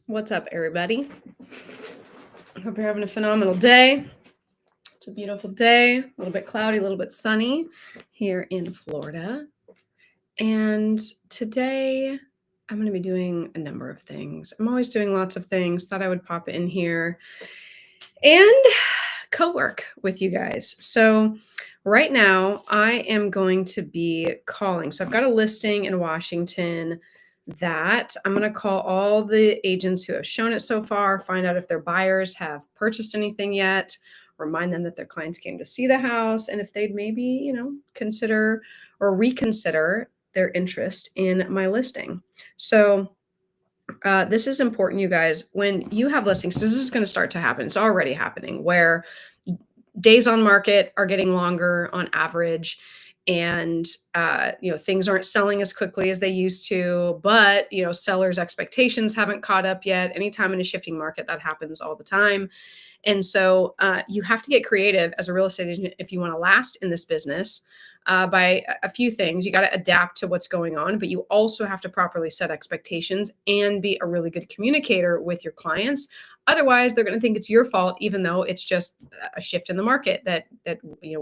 What's up, everybody? I hope you're having a phenomenal day. It's a beautiful day, a little bit cloudy, a little bit sunny here in Florida. And today I'm going to be doing a number of things. I'm always doing lots of things. Thought I would pop in here and co-work with you guys. So right now I am going to be calling. So I've got a listing in Washington that I'm going to call all the agents who have shown it so far, find out if their buyers have purchased anything yet, remind them that their clients came to see the house, and if they'd maybe, consider or reconsider their interest in my listing. So this is important, you guys. When you have listings, this is going to start to happen. It's already happening where days on market are getting longer on average, and things aren't selling as quickly as they used to, but sellers' expectations haven't caught up yet. Anytime in a shifting market, that happens all the time. And so you have to get creative as a real estate agent if you want to last in this business, by a few things. You got to adapt to what's going on, but you also have to properly set expectations and be a really good communicator with your clients. Otherwise, they're going to think it's your fault, even though it's just a shift in the market that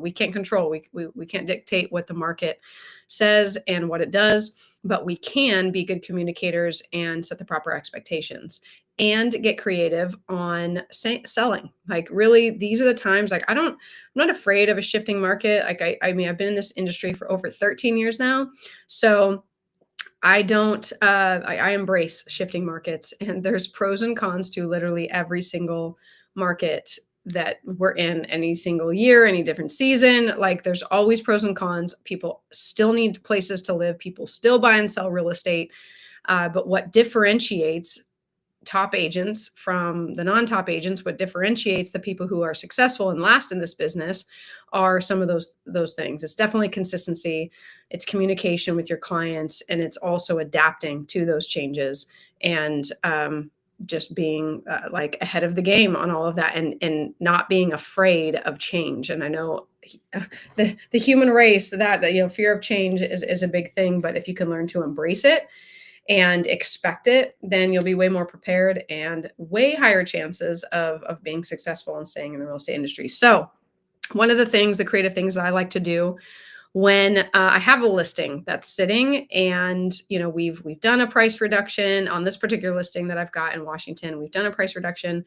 we can't control. We can't dictate what the market says and what it does, but we can be good communicators and set the proper expectations and get creative on selling. Like, really, these are the times. Like, I'm not afraid of a shifting market. Like, I mean, I've been in this industry for over 13 years now, so I don't, I embrace shifting markets, and there's pros and cons to literally every single market that we're in, any single year, any different season. Like, there's always pros and cons. People still need places to live. People still buy and sell real estate. But what differentiates top agents from the non-top agents, what differentiates the people who are successful and last in this business, are some of those things. It's definitely consistency, it's communication with your clients, and it's also adapting to those changes, and just being like ahead of the game on all of that, and not being afraid of change. And I know the human race, that fear of change is a big thing, but if you can learn to embrace it and expect it, then you'll be way more prepared and way higher chances of being successful and staying in the real estate industry. So one of the creative things that I like to do when I have a listing that's sitting, and we've done a price reduction on this particular listing that I've got in Washington. We've done a price reduction,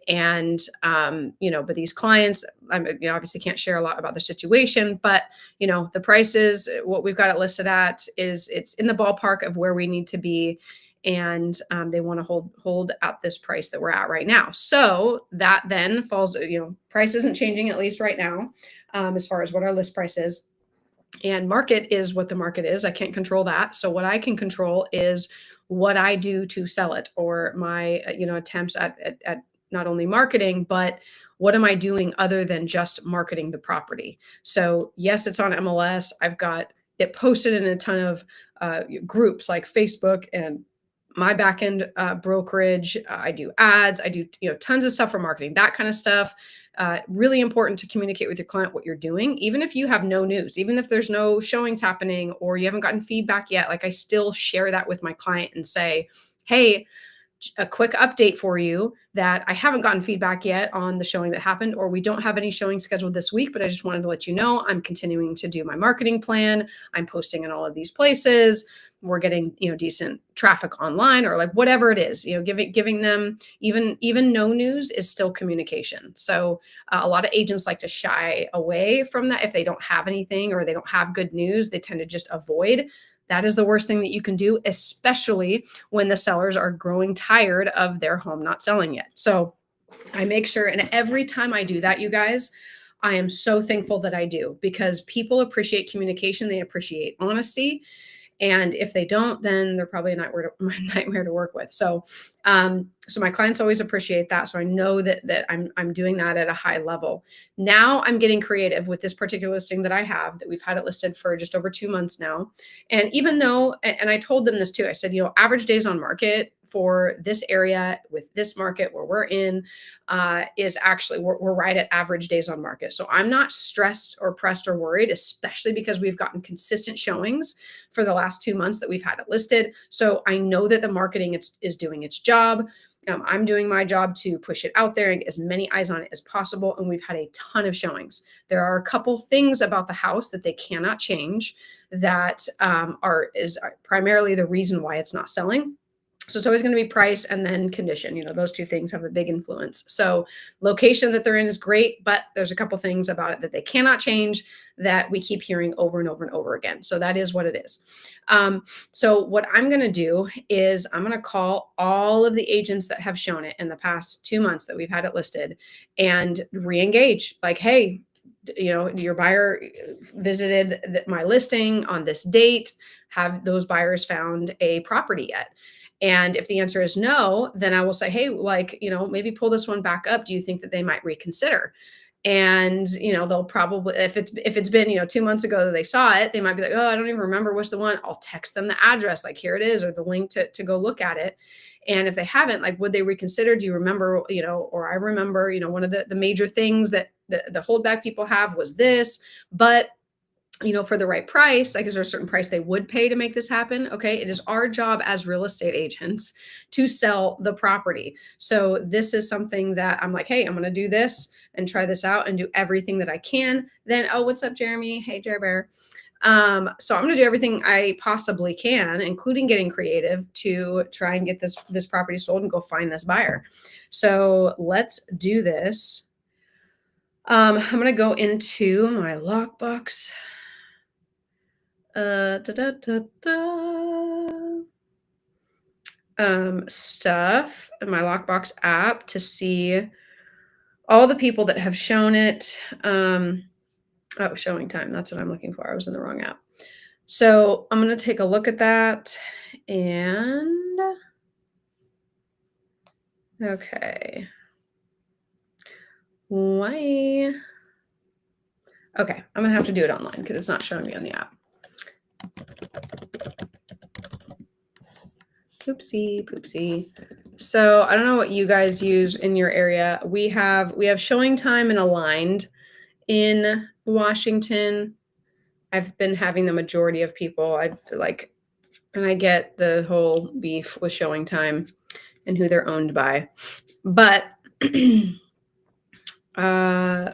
and but these clients, obviously can't share a lot about their situation, but the prices, what we've got it listed at, it's in the ballpark of where we need to be, and they want to hold at this price that we're at right now. So that then falls, price isn't changing, at least right now, as far as what our list price is. And market is what the market is. I can't control that. So what I can control is what I do to sell it, or my attempts at not only marketing, but what am I doing other than just marketing the property. So yes, it's on MLS. I've got it posted in a ton of groups like Facebook and my backend brokerage. I do ads. I do tons of stuff for marketing, that kind of stuff. Really important to communicate with your client what you're doing, even if you have no news, even if there's no showings happening or you haven't gotten feedback yet. Like, I still share that with my client and say, hey, a quick update for you that I haven't gotten feedback yet on the showing that happened, or we don't have any showings scheduled this week, but I just wanted to let you know I'm continuing to do my marketing plan. I'm posting in all of these places. We're getting, decent traffic online, or like whatever it is, giving them even no news is still communication. So a lot of agents like to shy away from that. If they don't have anything or they don't have good news, they tend to just avoid. That is the worst thing that you can do, especially when the sellers are growing tired of their home not selling yet. So I make sure, and every time I do that, you guys, I am so thankful that I do, because people appreciate communication. They appreciate honesty. And if they don't, then they're probably a nightmare to work with. So, so my clients always appreciate that. So I know that I'm doing that at a high level. Now I'm getting creative with this particular listing that I have, that we've had it listed for just over 2 months now. And even though, and I told them this too, I said, average days on market for this area with this market where we're in is actually, we're right at average days on market. So I'm not stressed or pressed or worried, especially because we've gotten consistent showings for the last 2 months that we've had it listed. So I know that the marketing is doing its job. I'm doing my job to push it out there and get as many eyes on it as possible. And we've had a ton of showings. There are a couple things about the house that they cannot change that is primarily the reason why it's not selling. So it's always going to be price and then condition. Those two things have a big influence. So location that they're in is great, but there's a couple things about it that they cannot change that we keep hearing over and over and over again. So that is what it is. So what I'm going to do is I'm going to call all of the agents that have shown it in the past 2 months that we've had it listed and re-engage. Like, hey, your buyer visited my listing on this date. Have those buyers found a property yet? And if the answer is no, then I will say, hey, maybe pull this one back up. Do you think that they might reconsider? And, they'll probably, if it's been, 2 months ago that they saw it, they might be like, oh, I don't even remember what's the one. I'll text them the address, like, here it is, or the link to go look at it. And if they haven't, like, would they reconsider? Do you remember, or I remember, one of the major things that the holdback people have was this, but for the right price, like, is there a certain price they would pay to make this happen? Okay. It is our job as real estate agents to sell the property. So this is something that I'm like, hey, I'm going to do this and try this out and do everything that I can. Then, oh, what's up, Jeremy? Hey, Jerry Bear. So I'm going to do everything I possibly can, including getting creative, to try and get this property sold and go find this buyer. So let's do this. I'm going to go into my lockbox. Stuff in my lockbox app to see all the people that have shown it. Showing time. That's what I'm looking for. I was in the wrong app. So I'm going to take a look at that and okay. Why? Okay. I'm going to have to do it online because it's not showing me on the app. Poopsie. So I don't know what you guys use in your area. We have showing time and Aligned in Washington. I've been having the majority of people. And I get the whole beef with showing time and who they're owned by. But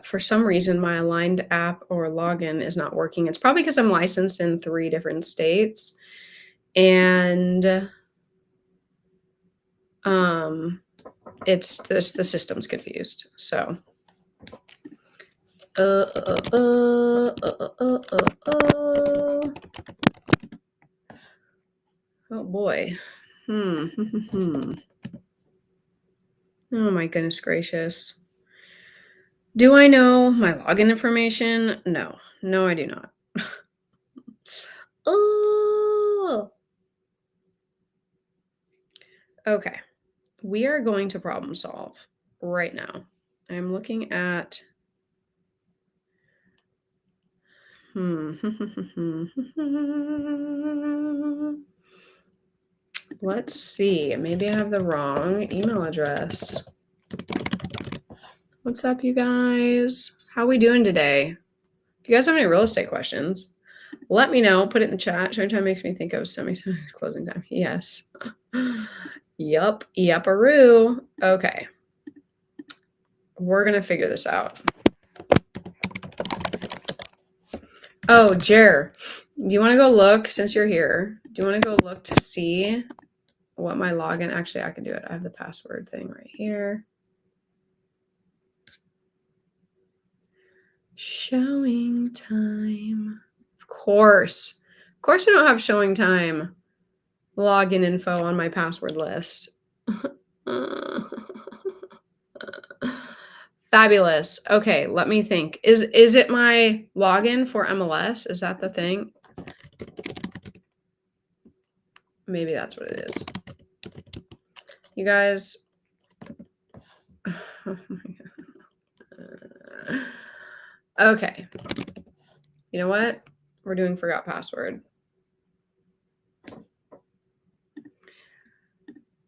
for some reason, my Aligned app or login is not working. It's probably because I'm licensed in 3 different states. And it's just the system's confused. So oh boy. Oh my goodness gracious. Do I know my login information? No, I do not. Oh. Okay. We are going to problem solve right now. I'm looking at let's see. Maybe I have the wrong email address. What's up, you guys? How are we doing today? If you guys have any real estate questions, let me know. Put it in the chat. Showing time makes me think of closing time. Yes. Yup-a-roo. Okay. We're going to figure this out. Oh, Jer, do you want to go look since you're here? Do you want to go look to see what my login? Actually, I can do it. I have the password thing right here. Showing time. Of course I don't have showing time login info on my password list. Fabulous. Okay, let me think. Is it my login for MLS? Is that the thing? Maybe that's what it is. You guys. Oh my God. Okay. You know what? We're doing forgot password.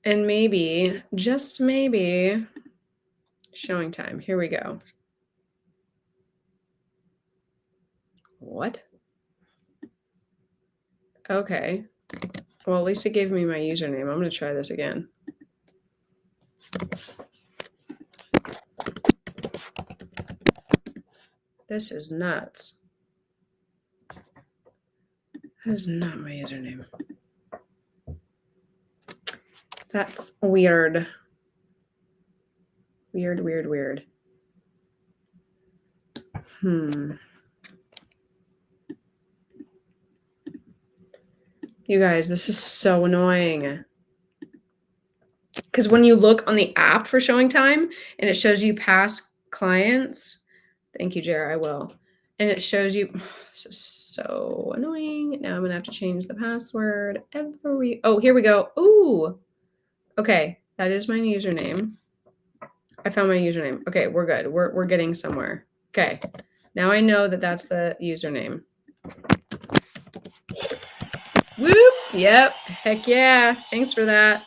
And maybe, just maybe, showing time. Here we go. What? Okay. Well, at least it gave me my username. I'm going to try this again. This is nuts. That is not my username. That's weird. Weird, weird, weird. You guys, this is so annoying. Because when you look on the app for showing time and it shows you past clients, thank you, Jer, I will. And it shows you, this is so annoying. Now I'm gonna have to change the password oh, here we go. Ooh, okay, that is my username. I found my username. Okay, we're good. We're getting somewhere. Okay, now I know that that's the username. Whoop, yep, heck yeah, thanks for that.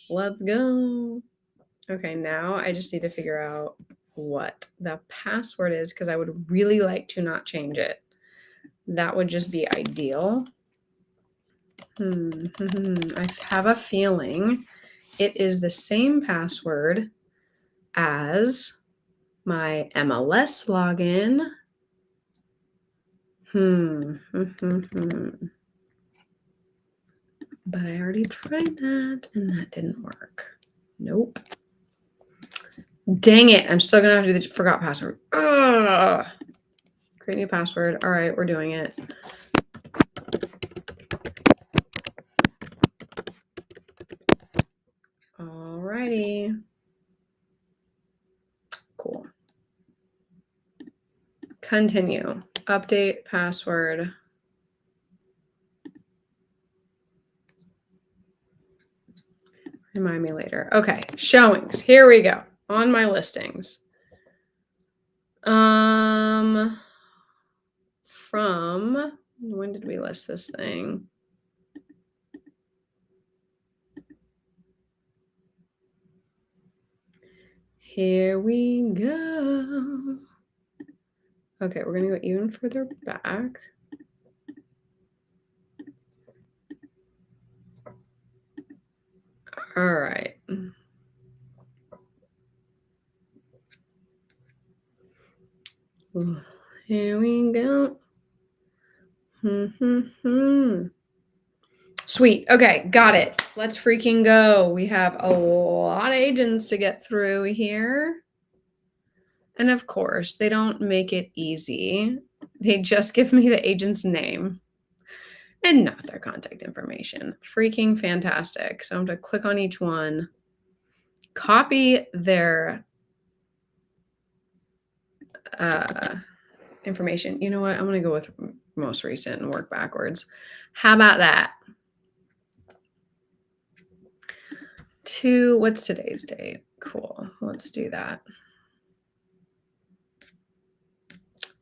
Let's go. Okay, now I just need to figure out what the password is because I would really like to not change it. That would just be ideal. I have a feeling it is the same password as my MLS login. But I already tried that and that didn't work. Nope. Dang it. I'm still going to have to do the forgot password. Ugh. Create new password. All right, we're doing it. Alrighty. Cool. Continue. Update password. Remind me later. Okay, showings. Here we go. On my listings. From when did we list this thing? Here we go. Okay, we're gonna go even further back. All right. Here we go. Sweet. Okay, got it. Let's freaking go. We have a lot of agents to get through here. And of course, they don't make it easy. They just give me the agent's name and not their contact information. Freaking fantastic. So I'm going to click on each one, copy their information. You know what? I'm going to go with most recent and work backwards. How about that? What's today's date? Cool. Let's do that.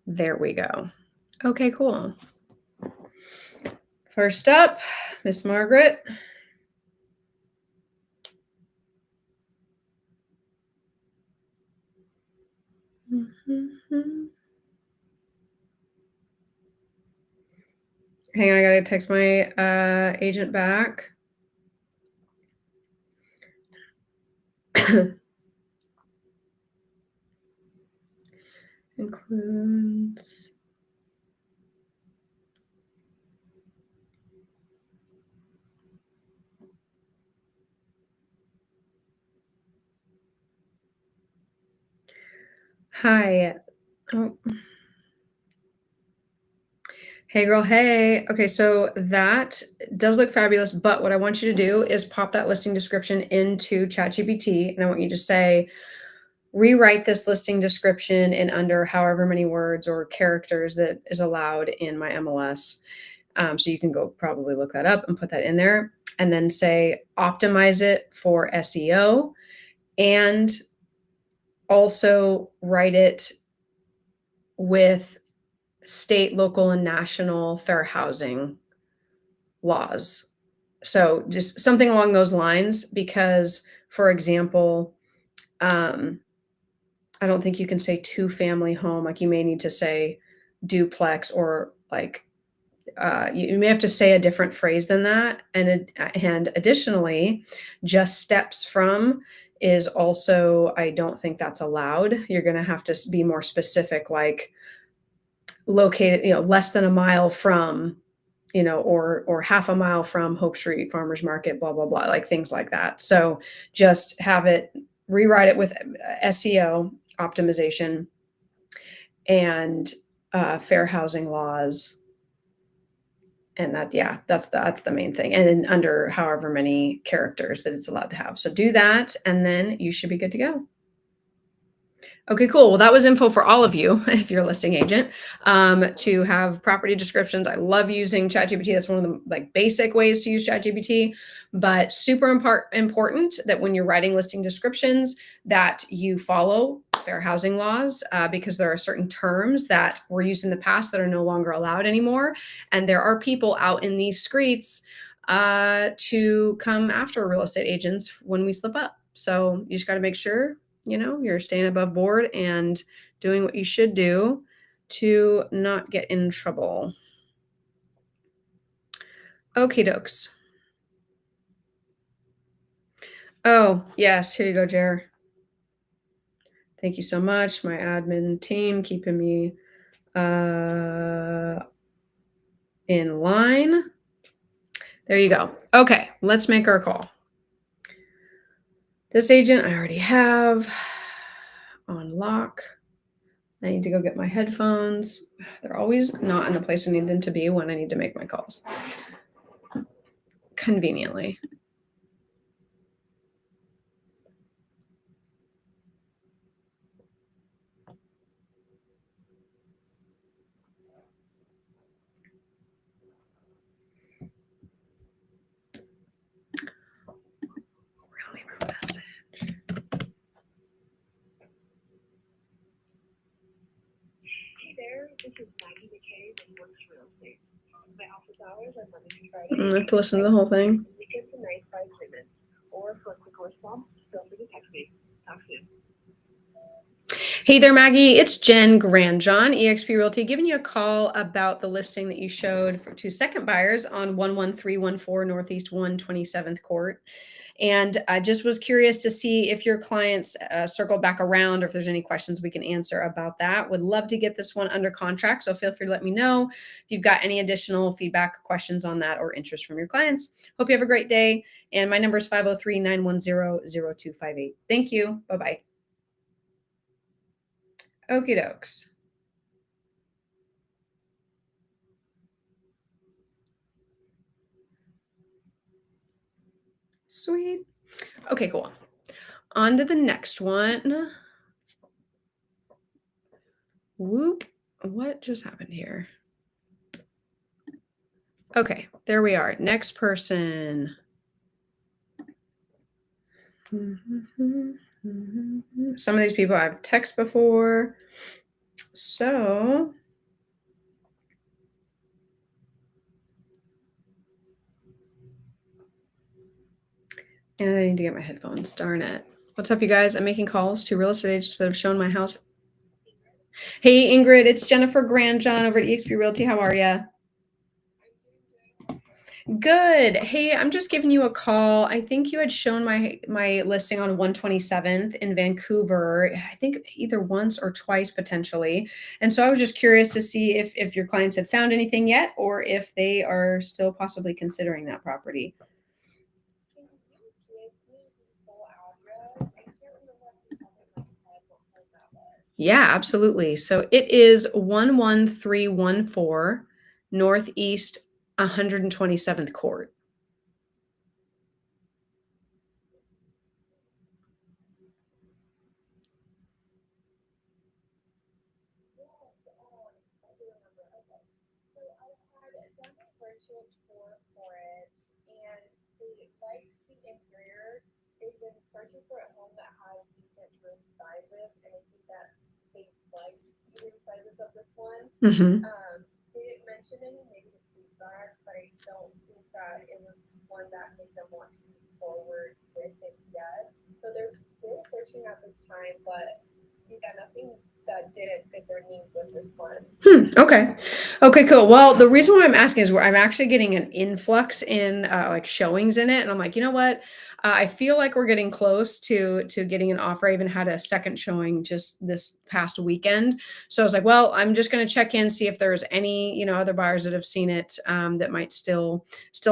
There we go. Okay, cool. First up, Miss Margaret. Hang on, I gotta text my agent back. Includes hi. Oh. Hey girl, hey. Okay, so that does look fabulous, but what I want you to do is pop that listing description into ChatGPT, and I want you to say, rewrite this listing description in under however many words or characters that is allowed in my MLS. So you can go probably look that up and put that in there, and then say, optimize it for SEO, and also write it with state, local, and national fair housing laws. So just something along those lines, because, for example, um, I don't think you can say two-family home. Like, you may need to say duplex, or like, you may have to say a different phrase than that. And additionally, just steps from is also, I don't think that's allowed. You're going to have to be more specific, like located, less than a mile from, or half a mile from Hope Street Farmers Market, blah blah blah, like things like that. So just have it, rewrite it with SEO optimization and fair housing laws, and that, yeah, that's the main thing, and then under however many characters that it's allowed to have. So do that, and then you should be good to go. Okay, cool. Well, that was info for all of you, if you're a listing agent, to have property descriptions. I love using ChatGPT. That's one of the like basic ways to use ChatGPT, but super important that when you're writing listing descriptions, that you follow fair housing laws, because there are certain terms that were used in the past that are no longer allowed anymore, and there are people out in these streets to come after real estate agents when we slip up. So you just got to make sure you're staying above board and doing what you should do to not get in trouble. Okie dokes. Oh, yes. Here you go, Jer. Thank you so much. My admin team keeping me in line. There you go. Okay, let's make our call. This agent I already have on lock. I need to go get my headphones. They're always not in the place I need them to be when I need to make my calls. Conveniently. Leave a message. Hey there, this is Maggie McKay with Works Real Estate. My office hours are Monday through Friday. I have to listen to the whole thing. Weekends and nights by appointment. Or for a quick response, feel free to text me. Talk soon. Hey there, Maggie. It's Jen Grandjohn, eXp Realty, giving you a call about the listing that you showed for two second buyers on 11314 Northeast 127th Court. And I just was curious to see if your clients circled back around, or if there's any questions we can answer about that. Would love to get this one under contract, so feel free to let me know if you've got any additional feedback, questions on that, or interest from your clients. Hope you have a great day. And my number is 503-910-0258. Thank you. Bye-bye. Okie dokes. Sweet. Okay, cool. On to the next one. Whoop. What just happened here? Okay, there we are. Next person. Some of these people I've texted before. So and I need to get my headphones. Darn it. What's up, you guys? I'm making calls to real estate agents that have shown my house. Hey, Ingrid, it's Jennifer Grandjohn over at eXp Realty. How are you? Good. Hey, I'm just giving you a call. I think you had shown my listing on 127th in Vancouver, I think either once or twice potentially. And so I was just curious to see if your clients had found anything yet, or if they are still possibly considering that property. Can you give me the full address? I can't remember off the top of my head what home that was. Yeah, absolutely. So it is 11314 Northeast 127th Court. Yes, I do remember. Okay. So I had done a virtual tour for it, and they liked the interior. They've been searching for a home that has decent room sizes, and I think that they liked the room sizes of this one. Mm-hmm. They didn't mention any negative feedback, but I don't think that it was one one that made them want to move forward with it yet. So they're still searching at this time, but nothing that didn't fit their needs with this one. Okay. Okay, cool. Well, the reason why I'm asking is I'm actually getting an influx in like showings in it. And I'm like, you know what? I feel like we're getting close to getting an offer. I even had a second showing just this past weekend. So I was like, well, I'm just going to check in, see if there's any, other buyers that have seen it that might still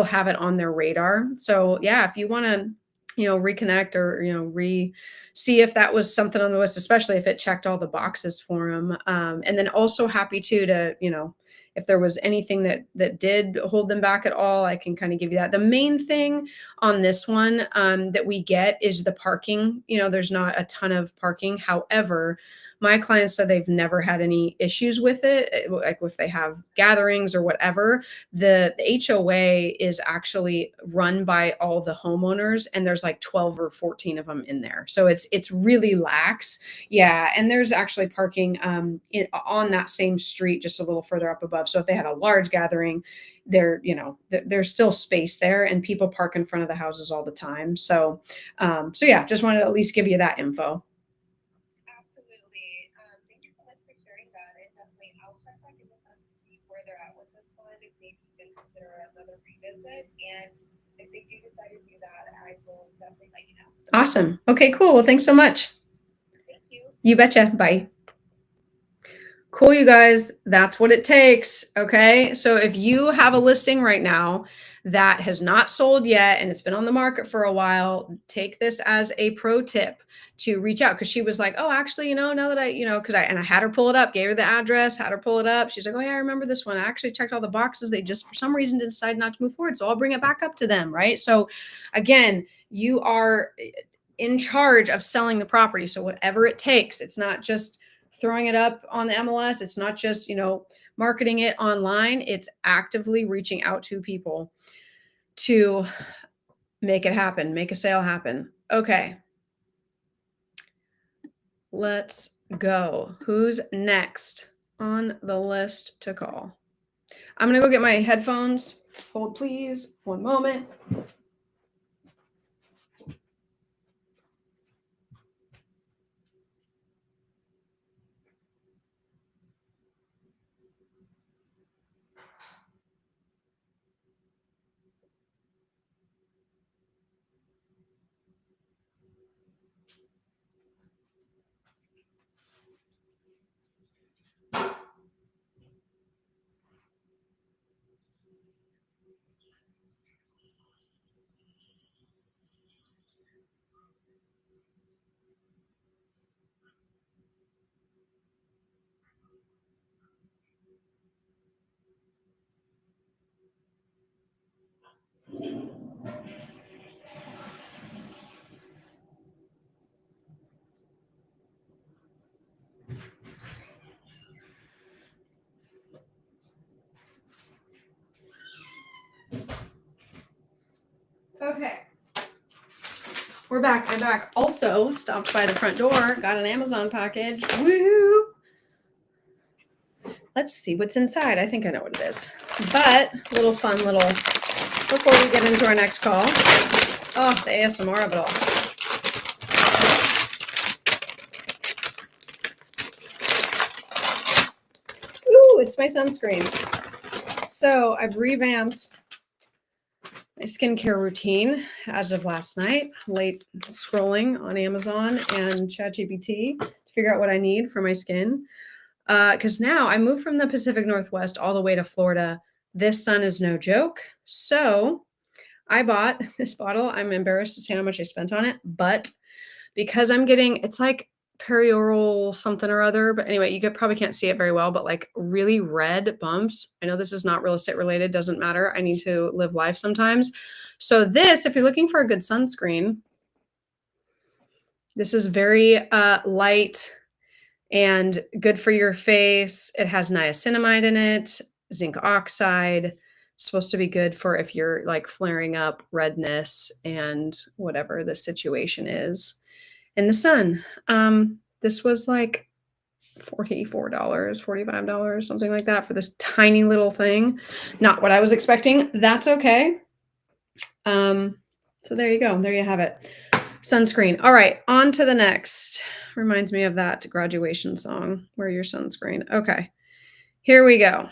have it on their radar. So yeah, if you want to, reconnect or, see if that was something on the list, especially if it checked all the boxes for them. And then also happy to, if there was anything that did hold them back at all, I can kind of give you that. The main thing on this one that we get is the parking. There's not a ton of parking. However, my clients said they've never had any issues with it. Like if they have gatherings or whatever, the HOA is actually run by all the homeowners, and there's like 12 or 14 of them in there. So it's really lax. Yeah. And there's actually parking on that same street, just a little further up above. So if they had a large gathering, there's still space there, and people park in front of the houses all the time. So yeah, just wanted to at least give you that info. Absolutely. Thank you so much for sharing that. And definitely, I'll check back in with them to see where they're at with this one, if maybe even consider another revisit. And if they do decide to do that, I will definitely let you know. Awesome. Okay, cool. Well, thanks so much. Thank you. You betcha. Bye. Cool, you guys. That's what it takes. Okay. So if you have a listing right now that has not sold yet and it's been on the market for a while, take this as a pro tip to reach out. Cause she was like, oh, actually, now that I had her pull it up, gave her the address, had her pull it up. She's like, oh yeah, I remember this one. I actually checked all the boxes. They just, for some reason, decided not to move forward. So I'll bring it back up to them. Right. So again, you are in charge of selling the property. So whatever it takes, it's not just throwing it up on the MLS. It's not just, marketing it online. It's actively reaching out to people to make it happen, make a sale happen. Okay. Let's go. Who's next on the list to call? I'm going to go get my headphones. Hold please. One moment. Okay. We're back. I'm back. Also stopped by the front door, got an Amazon package. Woohoo! Let's see what's inside. I think I know what it is. But little fun before we get into our next call. Oh, the ASMR of it all. Ooh, it's my sunscreen. So I've revamped my skincare routine as of last night. Late scrolling on Amazon and ChatGPT to figure out what I need for my skin. Because now I moved from the Pacific Northwest all the way to Florida. This sun is no joke. So I bought this bottle. I'm embarrassed to say how much I spent on it, but because I'm getting, it's like perioral something or other. But anyway, you probably can't see it very well, but like really red bumps. I know this is not real estate related. Doesn't matter. I need to live life sometimes. So this, if you're looking for a good sunscreen, this is very light and good for your face. It has niacinamide in it, zinc oxide. It's supposed to be good for if you're like flaring up redness and whatever the situation is in the sun. This was like $44, $45, something like that for this tiny little thing. Not what I was expecting. That's okay. So there you go. There you have it. Sunscreen. All right, on to the next. Reminds me of that graduation song. Wear your sunscreen. Okay, here we go.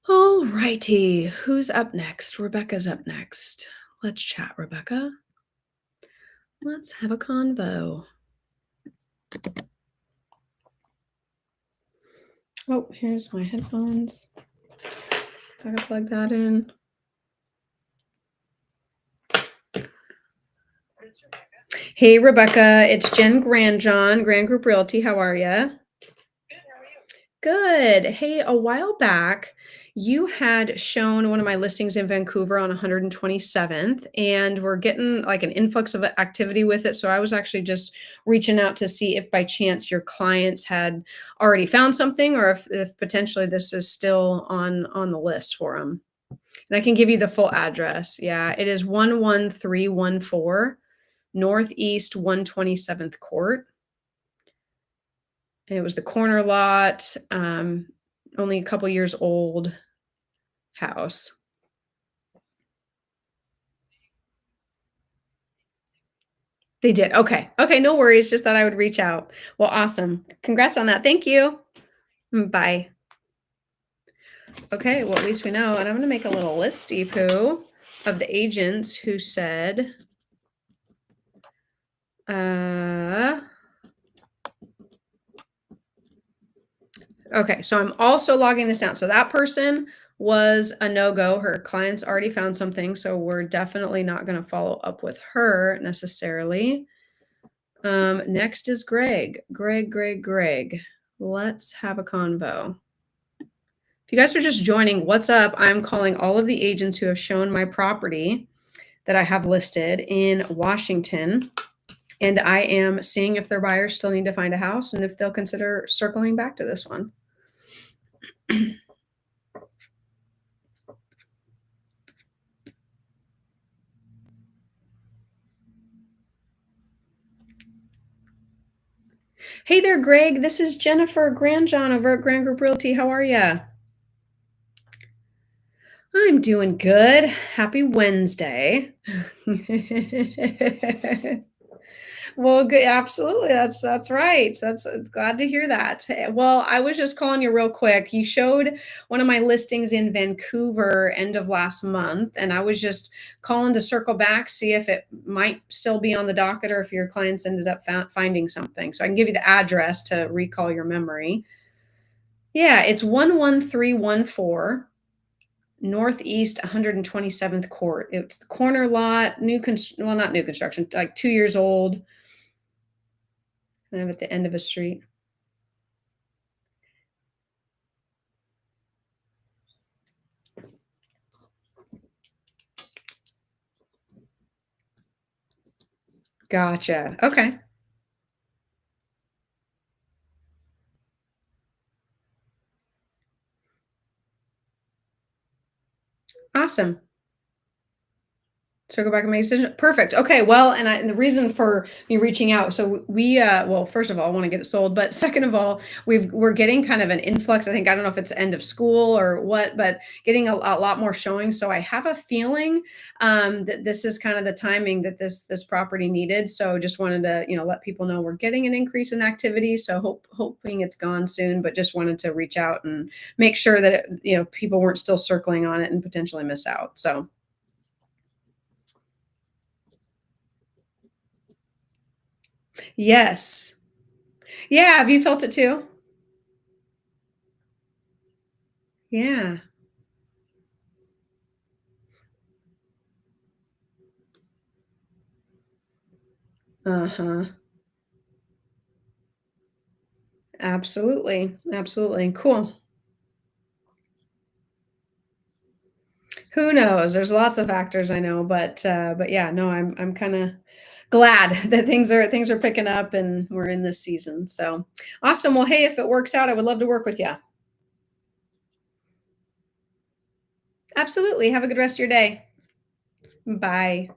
All righty. Who's up next? Rebecca's up next. Let's chat, Rebecca. Let's have a convo. Oh, here's my headphones. Gotta plug that in. Hey, Rebecca. It's Jen Grandjohn, Grand Group Realty. How are you? Good, how are you? Good. Hey, a while back, you had shown one of my listings in Vancouver on 127th, and we're getting like an influx of activity with it. So I was actually just reaching out to see if by chance your clients had already found something, or if potentially this is still on the list for them. And I can give you the full address. Yeah, it is 11314 Northeast 127th Court. It was the corner lot, only a couple years old house. They did. Okay. Okay. No worries. Just thought I would reach out. Well, awesome. Congrats on that. Thank you. Bye. Okay. Well, at least we know. And I'm going to make a little listy poo of the agents who said, okay. So I'm also logging this down. So that person was a no-go. Her clients already found something. So we're definitely not going to follow up with her necessarily. Next is Greg. Greg. Let's have a convo. If you guys are just joining, what's up? I'm calling all of the agents who have shown my property that I have listed in Washington. And I am seeing if their buyers still need to find a house and if they'll consider circling back to this one. Hey there, Greg. This is Jennifer Grandjohn over at Grand Group Realty. How are you? I'm doing good. Happy Wednesday. Well, good. Absolutely. That's right. It's glad to hear that. Well, I was just calling you real quick. You showed one of my listings in Vancouver end of last month, and I was just calling to circle back, see if it might still be on the docket or if your clients ended up finding something. So I can give you the address to recall your memory. Yeah, it's 11314 Northeast 127th Court. It's the corner lot, well, not new construction, like 2 years old. Kind of at the end of a street. Gotcha. Okay. Awesome. So go back and make a decision. Perfect. Okay. Well, and the reason for me reaching out, so we, well, first of all, I want to get it sold, but second of all, we're getting kind of an influx. I think, I don't know if it's end of school or what, but getting a lot more showing. So I have a feeling that this is kind of the timing that this property needed. So just wanted to, let people know we're getting an increase in activity. So hoping it's gone soon, but just wanted to reach out and make sure that people weren't still circling on it and potentially miss out. So. Yes. Yeah, have you felt it too? Yeah. Uh-huh. Absolutely. Absolutely. Cool. Who knows? There's lots of factors I know, but yeah, no, I'm kind of glad that things are picking up and we're in this season. So awesome. Well, hey, if it works out, I would love to work with you. Absolutely. Have a good rest of your day. Bye.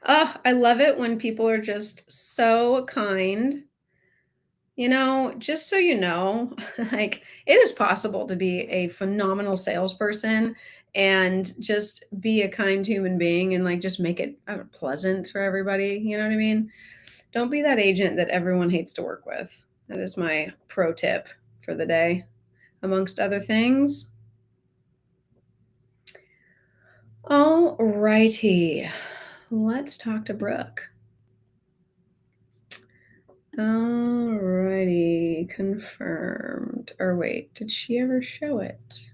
Oh, I love it when people are just so kind. Just so you know, like it is possible to be a phenomenal salesperson and just be a kind human being and like just make it pleasant for everybody. You know what I mean? Don't be that agent that everyone hates to work with. That is my pro tip for the day, amongst other things. All righty. Let's talk to Brooke. Alrighty, confirmed. Or wait, did she ever show it?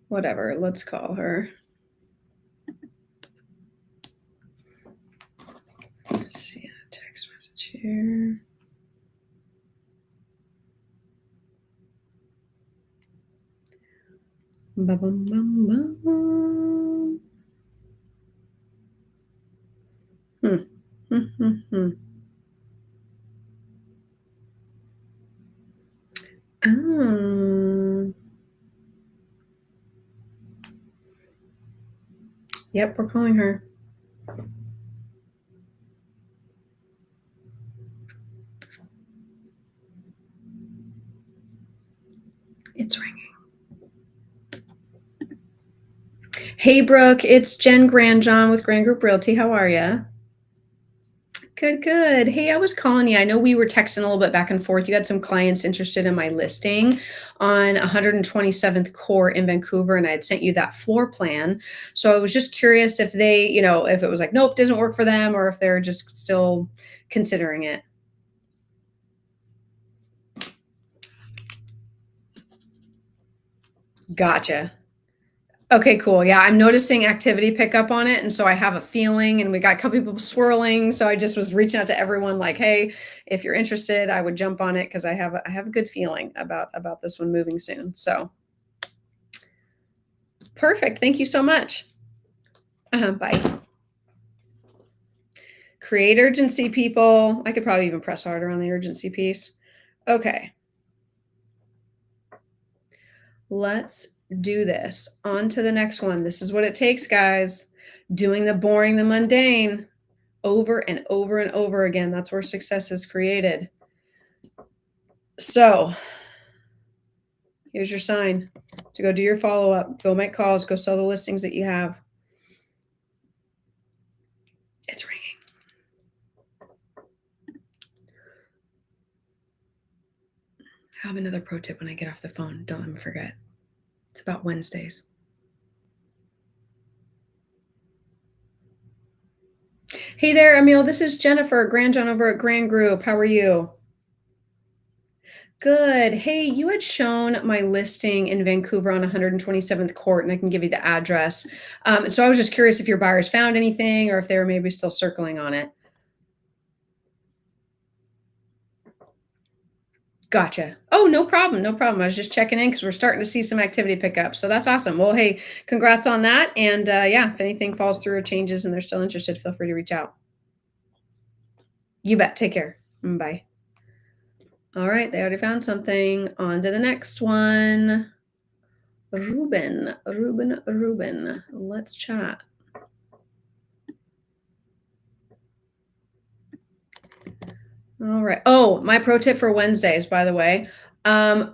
Whatever, let's call her. Let's see a text message here. Ba-bum-bum-bum. Yep, we're calling her. It's ringing. Hey, Brooke, it's Jen Grandjohn with Grand Group Realty. How are you? Good, good. Hey, I was calling you. I know we were texting a little bit back and forth. You had some clients interested in my listing on 127th Court in Vancouver, and I had sent you that floor plan. So I was just curious if they, if it was like, nope, doesn't work for them, or if they're just still considering it. Gotcha. Okay, cool. Yeah, I'm noticing activity pickup on it. And so I have a feeling, and we got a couple people swirling. So I just was reaching out to everyone like, hey, if you're interested, I would jump on it because I have a good feeling about this one moving soon. So perfect. Thank you so much. Bye. Create urgency, people. I could probably even press harder on the urgency piece. Okay. Let's do this. On to the next one. This is what it takes, guys. Doing the boring, the mundane over and over and over again. That's where success is created. So here's your sign to go do your follow-up, go make calls, go sell the listings that you have. It's ringing. I have another pro tip when I get off the phone. Don't let me forget. It's about Wednesdays. Hey there, Emil. This is Jennifer Grandjohn over at Grand Group. How are you? Good. Hey, you had shown my listing in Vancouver on 127th Court, and I can give you the address. So I was just curious if your buyers found anything or if they were maybe still circling on it. Gotcha. Oh, no problem. No problem. I was just checking in because we're starting to see some activity pick up. So that's awesome. Well, hey, congrats on that. And yeah, if anything falls through or changes and they're still interested, feel free to reach out. You bet. Take care. Bye. All right. They already found something. On to the next one. Ruben. Let's chat. All right. Oh, my pro tip for Wednesdays, by the way.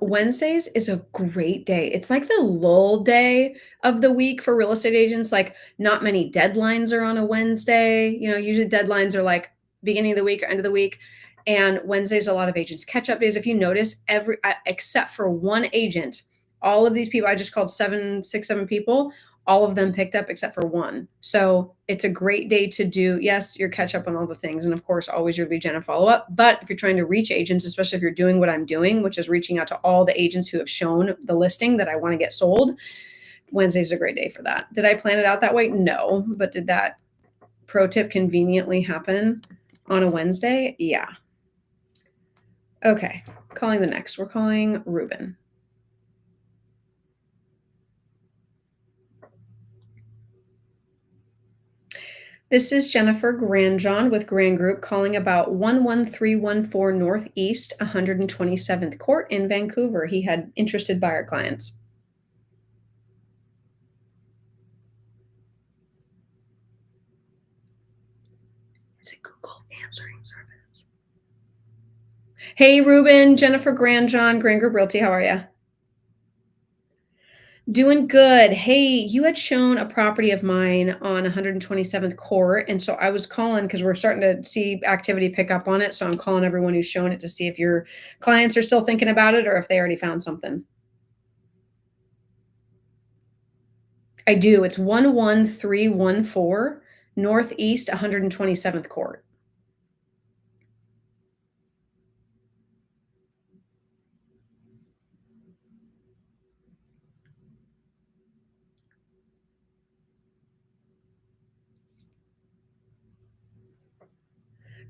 Wednesdays is a great day. It's like the lull day of the week for real estate agents. Like, not many deadlines are on a Wednesday. Usually deadlines are like beginning of the week or end of the week. And Wednesdays, a lot of agents catch up days. If you notice, except for one agent, all of these people, I just called 7 people, all of them picked up except for one. So it's a great day to do, yes, your catch up on all the things. And of course, always your lead gen and follow up. But if you're trying to reach agents, especially if you're doing what I'm doing, which is reaching out to all the agents who have shown the listing that I want to get sold, Wednesday's a great day for that. Did I plan it out that way? No. But did that pro tip conveniently happen on a Wednesday? Yeah. Okay. Calling the next. We're calling Ruben. This is Jennifer Grandjohn with Grand Group calling about 11314 Northeast 127th Court in Vancouver. He had interested buyer clients. It's a Google answering service. Hey, Ruben, Jennifer Grandjohn, Grand Group Realty. How are you? Doing good. Hey, you had shown a property of mine on 127th Court, and so I was calling because we're starting to see activity pick up on it. So I'm calling everyone who's shown it to see if your clients are still thinking about it or if they already found something. I do. It's 11314 Northeast 127th Court.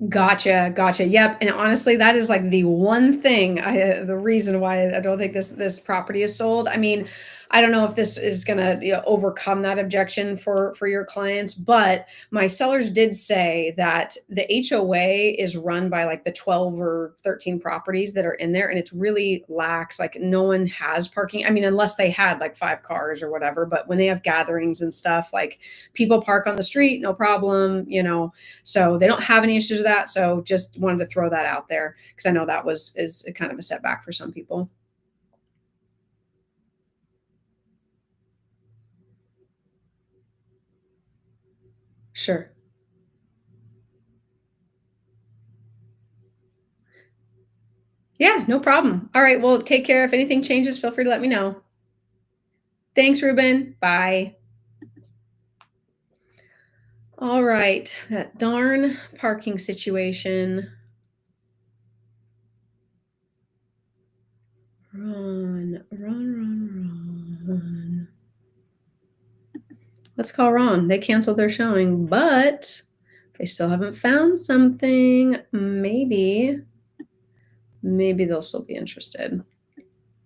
Gotcha, gotcha. Yep, and honestly, that is like the one thing the reason why I don't think this property is sold. I mean, I don't know if this is gonna, overcome that objection for your clients, but my sellers did say that the HOA is run by like the 12 or 13 properties that are in there, and it's really lax. Like no one has parking. I mean, unless they had like 5 cars or whatever, but when they have gatherings and stuff, like people park on the street, no problem. So they don't have any issues with that. So just wanted to throw that out there because I know that is a kind of a setback for some people. Sure. Yeah, no problem. All right. Well, take care. If anything changes, feel free to let me know. Thanks, Ruben. Bye. All right. That darn parking situation. Run, run, run, run. Let's call Ron. They canceled their showing, but they still haven't found something. Maybe they'll still be interested.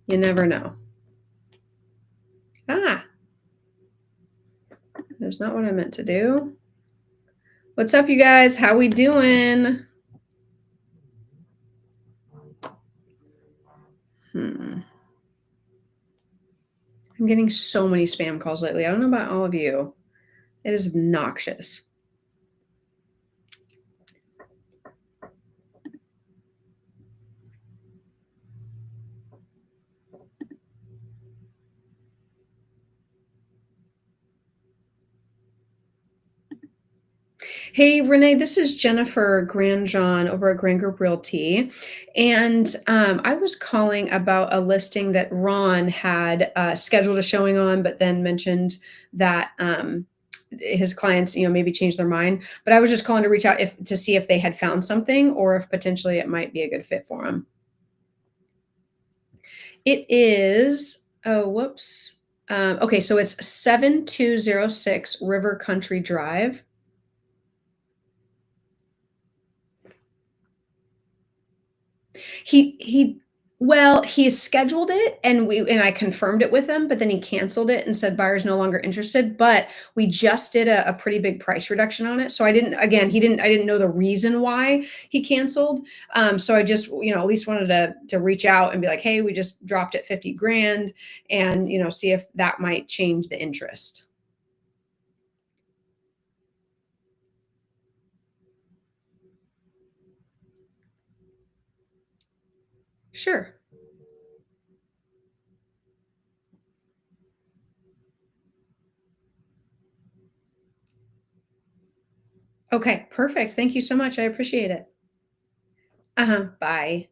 You never know. Ah, that's not what I meant to do. What's up, you guys? How we doing? I'm getting so many spam calls lately. I don't know about all of you. It is obnoxious. Hey, Renee, this is Jennifer Grandjohn over at Grand Group Realty. And I was calling about a listing that Ron had scheduled a showing on, but then mentioned that his clients, maybe changed their mind. But I was just calling to reach out to see if they had found something or if potentially it might be a good fit for them. It is, oh, whoops. Okay, so it's 7206 River Country Drive. He well, he scheduled it and I confirmed it with him, but then he canceled it and said buyer's no longer interested. But we just did a pretty big price reduction on it. So I didn't know the reason why he canceled. So I just, at least wanted to reach out and be like, hey, we just dropped it 50 grand and see if that might change the interest. Sure. Okay, perfect. Thank you so much. I appreciate it. Uh-huh. Bye.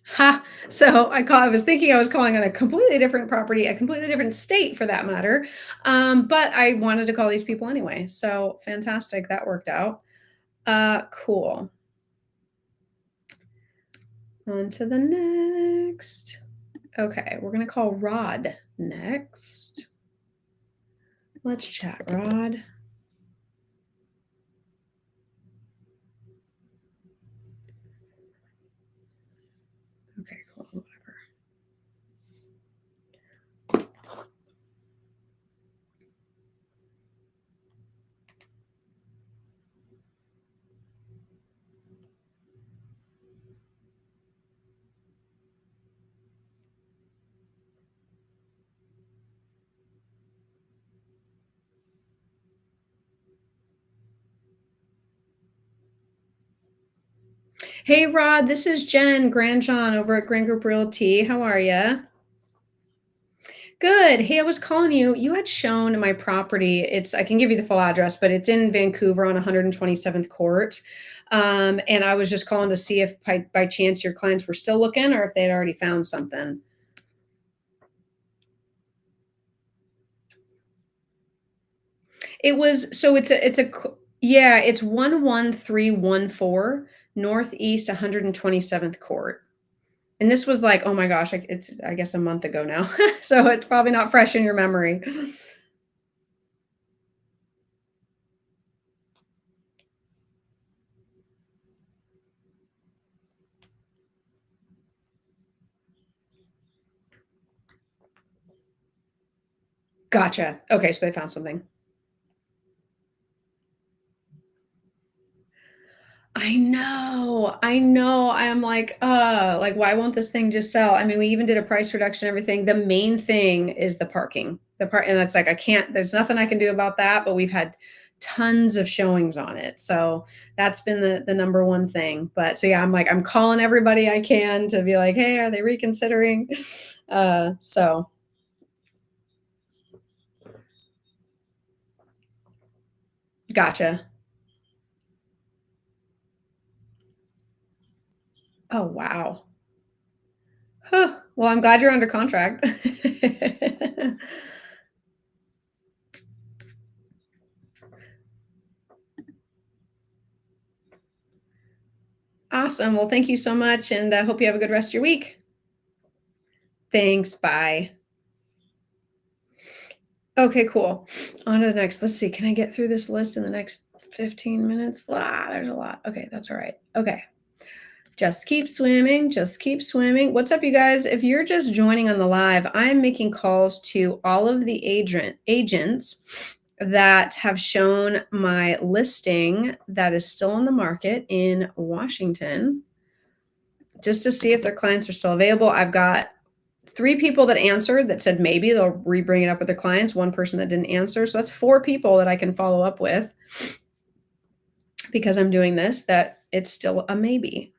Ha! So I was thinking I was calling on a completely different property, a completely different state for that matter. But I wanted to call these people anyway. So fantastic. That worked out. Cool. On to the next. Okay, we're gonna call Rod next. Let's chat, Rod. Okay, cool. Whatever. Hey, Rod, this is Jen Grandjohn over at Grand Group Realty. How are you? Good. Hey, I was calling you. You had shown my property. I can give you the full address, but it's in Vancouver on 127th Court. And I was just calling to see if by chance your clients were still looking or if they had already found something. It was so yeah, it's 11314 Northeast 127th Court. And this was like, oh my gosh, it's I guess a month ago now. So it's probably not fresh in your memory. Gotcha. Okay, so they found something. I know. I know. I'm like, why won't this thing just sell? I mean, we even did a price reduction, everything. The main thing is the parking. And that's like I can't, there's nothing I can do about that, but we've had tons of showings on it. So that's been the number one thing. But so yeah, I'm calling everybody I can to be like, hey, are they reconsidering? So gotcha. Oh wow. Huh. Well, I'm glad you're under contract. Awesome. Well, thank you so much, and I hope you have a good rest of your week. Thanks. Bye. Okay, cool. On to the next. Let's see. Can I get through this list in the next 15 minutes? Blah, there's a lot. Okay, that's all right. Okay. Just keep swimming. Just keep swimming. What's up, you guys? If you're just joining on the live, I'm making calls to all of the agents that have shown my listing that is still on the market in Washington, just to see if their clients are still available. I've got 3 people that answered that said maybe they'll re-bring it up with their clients. 1 person that didn't answer. So that's 4 people that I can follow up with because I'm doing this, that it's still a maybe.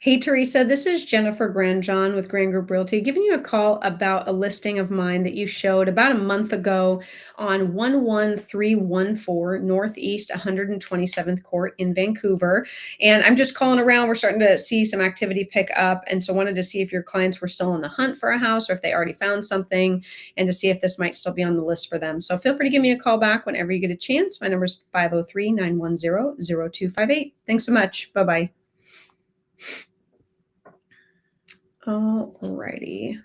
Hey, Teresa, this is Jennifer Grandjohn with Grand Group Realty, giving you a call about a listing of mine that you showed about a month ago on 11314 Northeast 127th Court in Vancouver. And I'm just calling around. We're starting to see some activity pick up. And so wanted to see if your clients were still on the hunt for a house or if they already found something, and to see if this might still be on the list for them. So feel free to give me a call back whenever you get a chance. My number is 503-910-0258. Thanks so much. Bye-bye. Alrighty.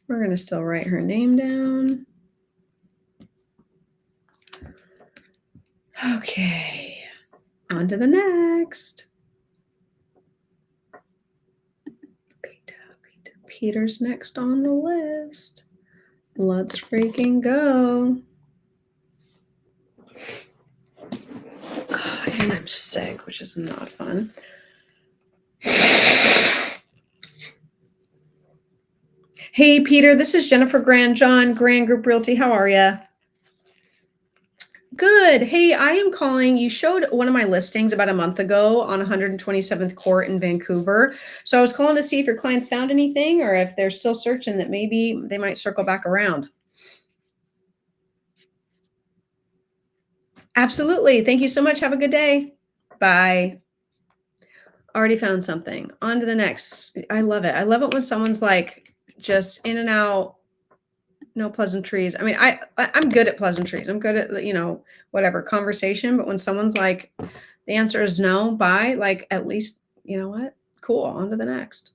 We're going to still write her name down. Okay. On to the next. Peter's next on the list. Let's freaking go. Oh, and I'm sick, which is not fun. Hey, Peter, this is Jennifer Grandjohn, Grand Group Realty. How are you? Good. Hey, I am calling. You showed one of my listings about a month ago on 127th Court in Vancouver. So I was calling to see if your clients found anything or if they're still searching, that maybe they might circle back around. Absolutely. Thank you so much. Have a good day. Bye. Already found something. On to the next. I love it. I love it when someone's like just in and out, no pleasantries. I mean, I'm good at pleasantries. I'm good at, whatever conversation. But when someone's like, the answer is no, bye, like at least, you know what? Cool. On to the next.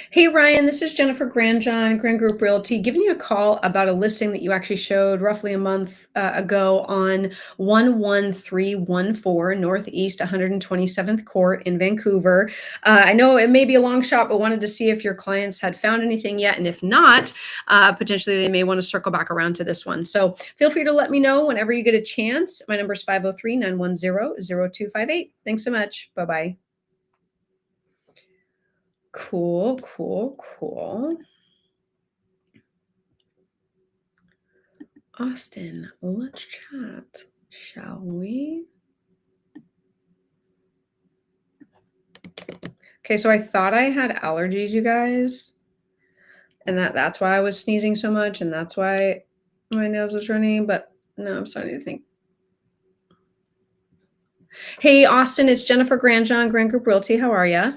Hey Ryan, this is Jennifer Grandjohn, Grand Group Realty, giving you a call about a listing that you actually showed roughly a month ago on 11314 Northeast 127th Court in Vancouver. I know it may be a long shot, but wanted to see if your clients had found anything yet. And if not, potentially they may want to circle back around to this one. So feel free to let me know whenever you get a chance. My number is 503-910-0258. Thanks so much. Bye-bye. Cool, cool, cool. Austin, let's chat, shall we? Okay, so I thought I had allergies, you guys, and that's why I was sneezing so much, and that's why my nose was running, but no, I'm starting to think. Hey, Austin, it's Jennifer Grandjohn, Grand Group Realty. How are you?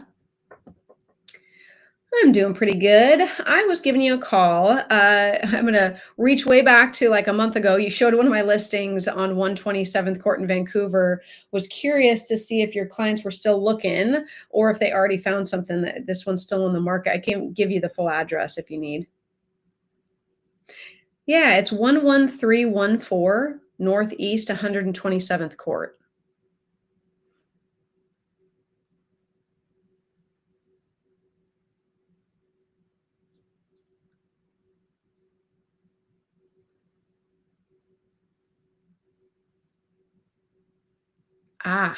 I'm doing pretty good. I was giving you a call. I'm going to reach way back to like a month ago. You showed one of my listings on 127th Court in Vancouver. Was curious to see if your clients were still looking or if they already found something that this one's still on the market. I can give you the full address if you need. Yeah, it's 11314 Northeast 127th Court. Ah.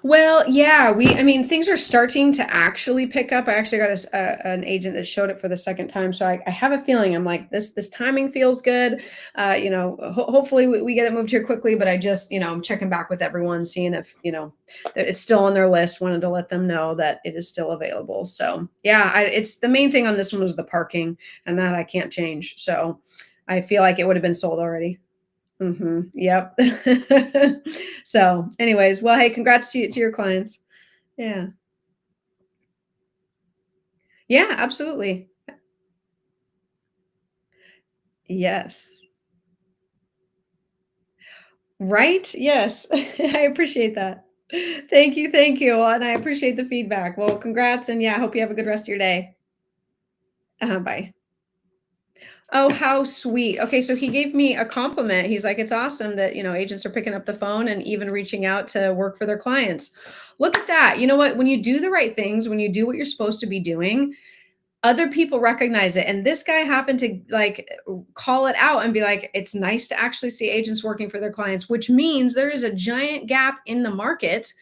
Well, yeah, I mean, things are starting to actually pick up. I actually got an agent that showed it for the second time. So I have a feeling I'm like, this timing feels good. Hopefully we get it moved here quickly, but I just, I'm checking back with everyone, seeing if, that it's still on their list. Wanted to let them know that it is still available. So yeah, it's the main thing on this one was the parking, and that I can't change. So I feel like it would have been sold already. Yep. So, anyways, well, hey, congrats to your clients. Yeah. Yeah, absolutely. Yes. Right? Yes. I appreciate that. Thank you, and I appreciate the feedback. Well, congrats, and yeah, I hope you have a good rest of your day. Bye. Oh, how sweet. Okay, so he gave me a compliment. He's like, "It's awesome that, agents are picking up the phone and even reaching out to work for their clients." Look at that. You know what? When you do the right things, when you do what you're supposed to be doing, other people recognize it. And this guy happened to like call it out and be like, it's nice to actually see agents working for their clients, which means there is a giant gap in the market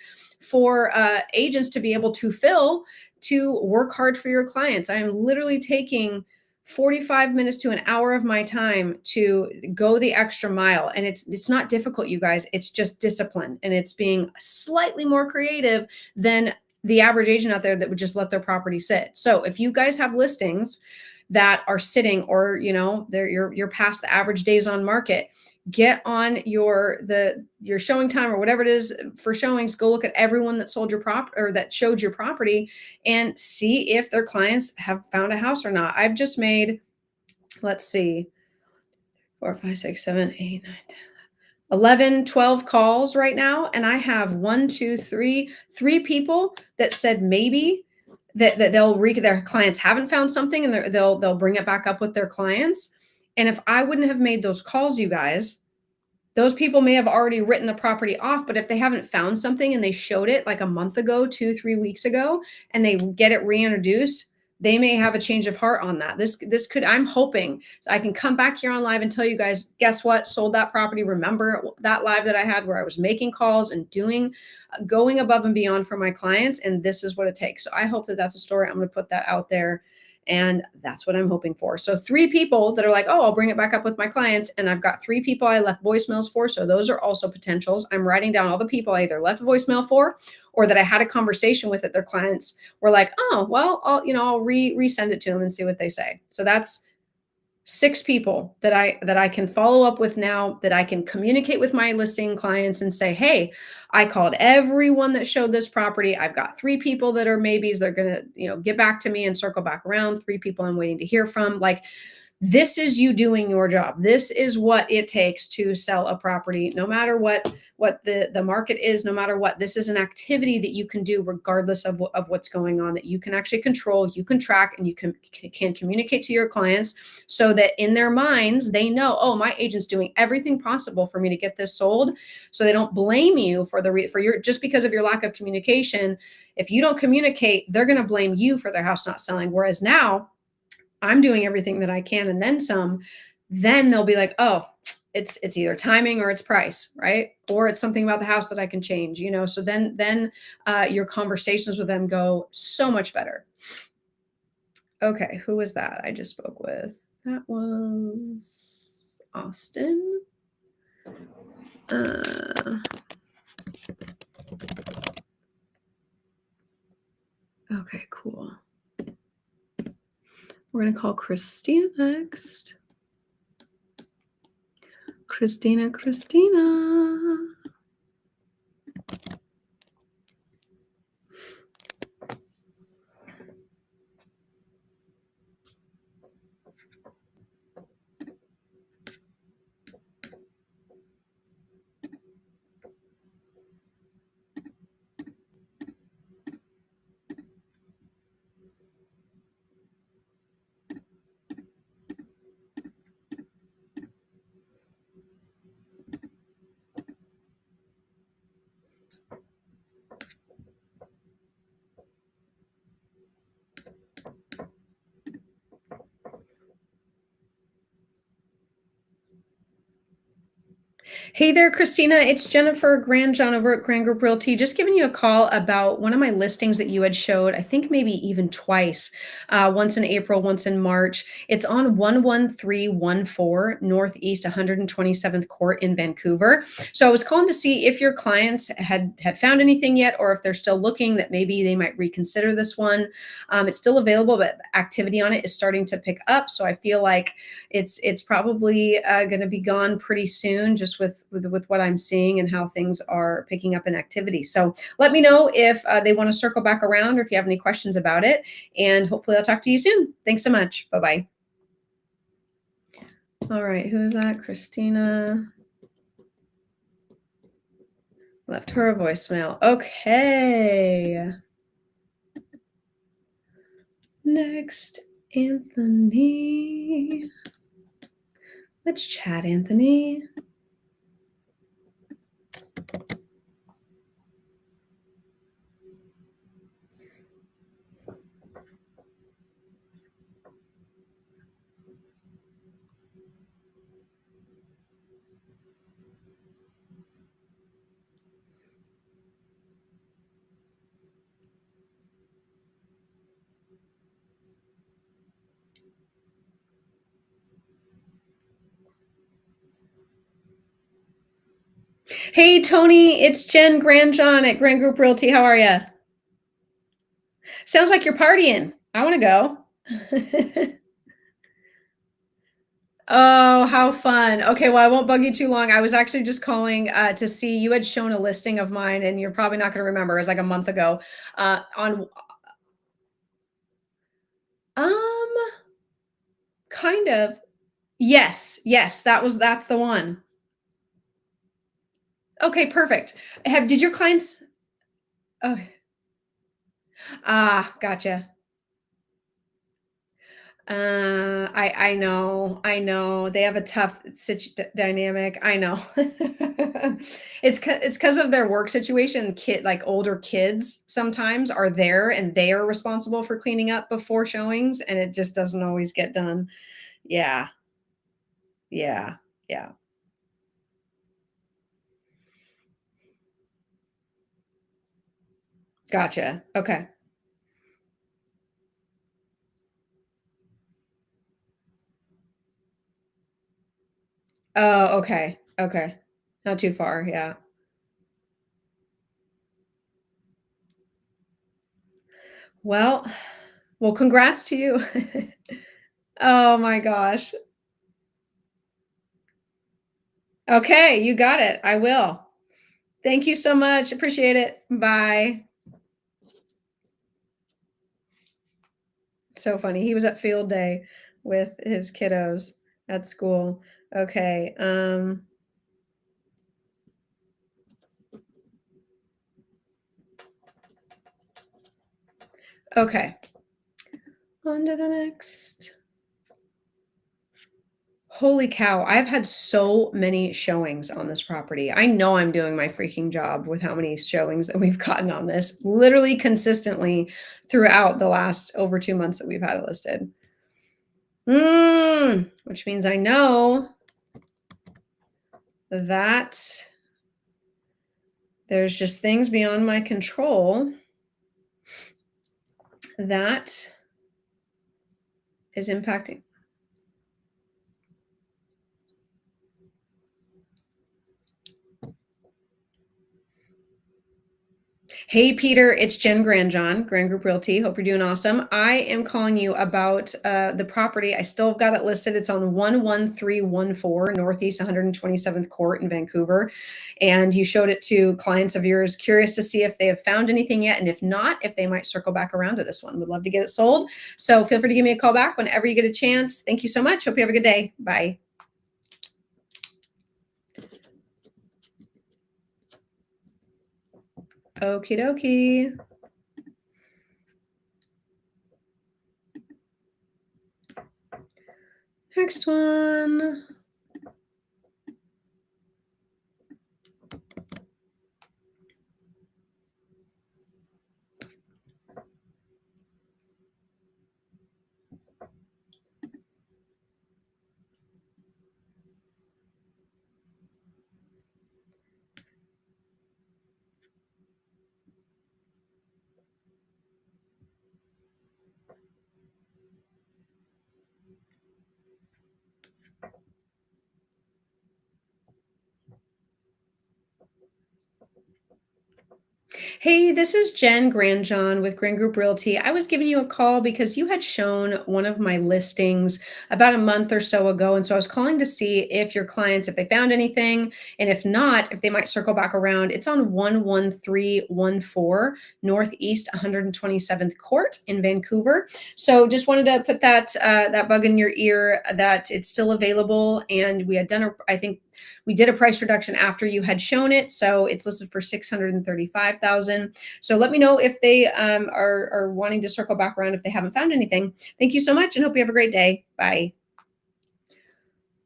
for agents to be able to fill to work hard for your clients. I am literally taking 45 minutes to an hour of my time to go the extra mile, and it's not difficult, you guys. It's just discipline, and it's being slightly more creative than the average agent out there that would just let their property sit. So if you guys have listings that are sitting, or you're past the average days on market, get on your showing time or whatever it is for showings. Go look at everyone that sold your prop or that showed your property and see if their clients have found a house or not. I've just made, let's see, 4, 5, 6, 7, 8, 9, 10, 11, 12 calls right now. And I have three people that said maybe that their clients haven't found something, and they'll bring it back up with their clients. And if I wouldn't have made those calls, you guys, those people may have already written the property off. But if they haven't found something and they showed it like a month ago, 2, 3 weeks ago, and they get it reintroduced, they may have a change of heart on that. This could, I'm hoping, so I can come back here on live and tell you guys, guess what? Sold that property. Remember that live that I had where I was making calls and going above and beyond for my clients, and this is what it takes. So I hope that that's a story. I'm going to put that out there, and that's what I'm hoping for. So 3 people that are like, oh, I'll bring it back up with my clients. And I've got 3 people I left voicemails for. So those are also potentials. I'm writing down all the people I either left a voicemail for or that I had a conversation with, that their clients were like, oh, well, I'll resend it to them and see what they say. So that's 6 people that I can follow up with now, that I can communicate with my listing clients and say, hey, I called everyone that showed this property. I've got 3 people that are maybes. They're going to, get back to me and circle back around. 3 people I'm waiting to hear from. Like, this is you doing your job. This is what it takes to sell a property, no matter what the market is, no matter what. This is an activity that you can do regardless of what's going on, that you can actually control, you can track, and you can communicate to your clients so that in their minds they know, oh, my agent's doing everything possible for me to get this sold. So they don't blame you for your just because of your lack of communication. If you don't communicate, they're going to blame you for their house not selling. Whereas now I'm doing everything that I can and then some. Then they'll be like, oh, it's either timing or it's price, right? Or it's something about the house that I can change, So then your conversations with them go so much better. Okay, who was that I just spoke with? That was Austin. Okay, cool. We're going to call Christina next. Christina. Hey there, Christina. It's Jennifer Grandjohn over at Grand Group Realty. Just giving you a call about one of my listings that you had showed, I think maybe even twice, once in April, once in March. It's on 11314 Northeast 127th Court in Vancouver. So I was calling to see if your clients had found anything yet, or if they're still looking, that maybe they might reconsider this one. It's still available, but activity on it is starting to pick up. So I feel like it's probably going to be gone pretty soon, just with what I'm seeing and how things are picking up in activity. So let me know if they want to circle back around, or if you have any questions about it. And hopefully I'll talk to you soon. Thanks so much. Bye-bye. All right, who is that? Christina left her a voicemail. Okay. Next, Anthony. Let's chat, Anthony. Hey, Tony, it's Jen Grandjohn at Grand Group Realty. How are you? Sounds like you're partying. I want to go. Oh, how fun. Okay, well, I won't bug you too long. I was actually just calling to see, you had shown a listing of mine, and you're probably not going to remember. It was like a month ago. On kind of. Yes, that's the one. Okay, perfect. Did your clients? Oh, gotcha. I know. They have a tough dynamic. I know. It's because of their work situation. Like older kids sometimes are there, and they are responsible for cleaning up before showings, and it just doesn't always get done. Yeah, yeah, yeah. Gotcha. Okay. Oh, okay. Okay. Not too far. Yeah. Well, well, congrats to you. Oh my gosh. Okay, you got it. I will. Thank you so much. Appreciate it. Bye. So funny. He was at field day. with his kiddos at school. Okay. Okay. On to the next. Holy cow, I've had so many showings on this property. I know I'm doing my freaking job with how many showings that we've gotten on this, literally consistently throughout the last over 2 months that we've had it listed. Which means I know that there's just things beyond my control that is impacting. Hey, Peter, it's Jen Grandjohn, Grand Group Realty. Hope you're doing awesome. I am calling you about the property. I still have got it listed. It's on 11314 Northeast 127th Court in Vancouver. And you showed it to clients of yours, curious to see if they have found anything yet. And if not, if they might circle back around to this one. Would love to get it sold. So feel free to give me a call back whenever you get a chance. Thank you so much. Hope you have a good day. Bye. Okie dokie. Next one. Hey, this is Jen Grandjohn with Grand Group Realty. I was giving you a call because you had shown one of my listings about a month or so ago. And so I was calling to see if your clients, if they found anything, and if not, if they might circle back around. It's on 11314 Northeast 127th Court in Vancouver. So just wanted to put that bug in your ear that it's still available. And we had done, I think, we did a price reduction after you had shown it, so it's listed for $635,000. So let me know if they are wanting to circle back around if they haven't found anything. Thank you so much, and hope you have a great day. Bye.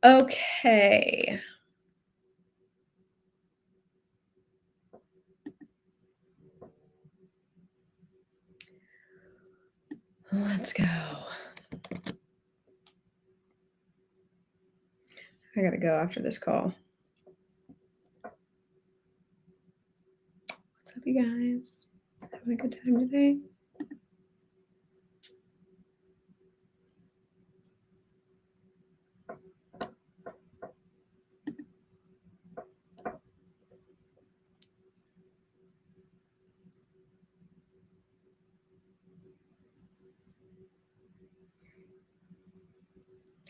Okay. Let's go. I gotta go after this call. What's up, you guys? Having a good time today?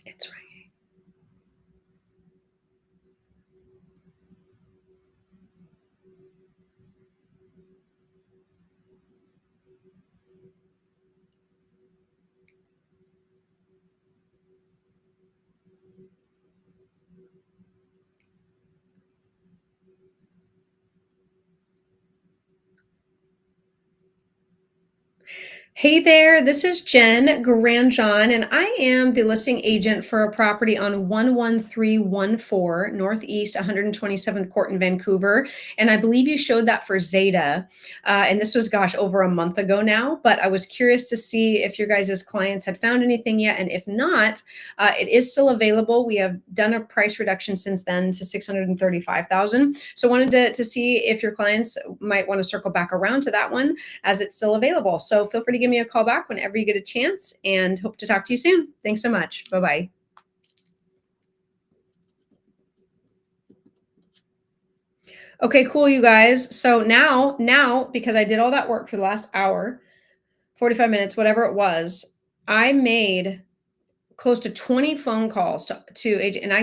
It's ringing. Hey there, this is Jen Grandjohn, and I am the listing agent for a property on 11314 Northeast 127th Court in Vancouver. And I believe you showed that for Zeta. And this was, gosh, over a month ago now. But I was curious to see if your guys' clients had found anything yet. And if not, it is still available. We have done a price reduction since then to $635,000. So wanted to see if your clients might want to circle back around to that one as it's still available. So feel free to give me a call back whenever you get a chance, and hope to talk to you soon. Thanks so much. Bye-bye. Okay, cool, you guys. So now, because I did all that work for the last hour, 45 minutes, whatever it was, I made close to 20 phone calls to agent, and I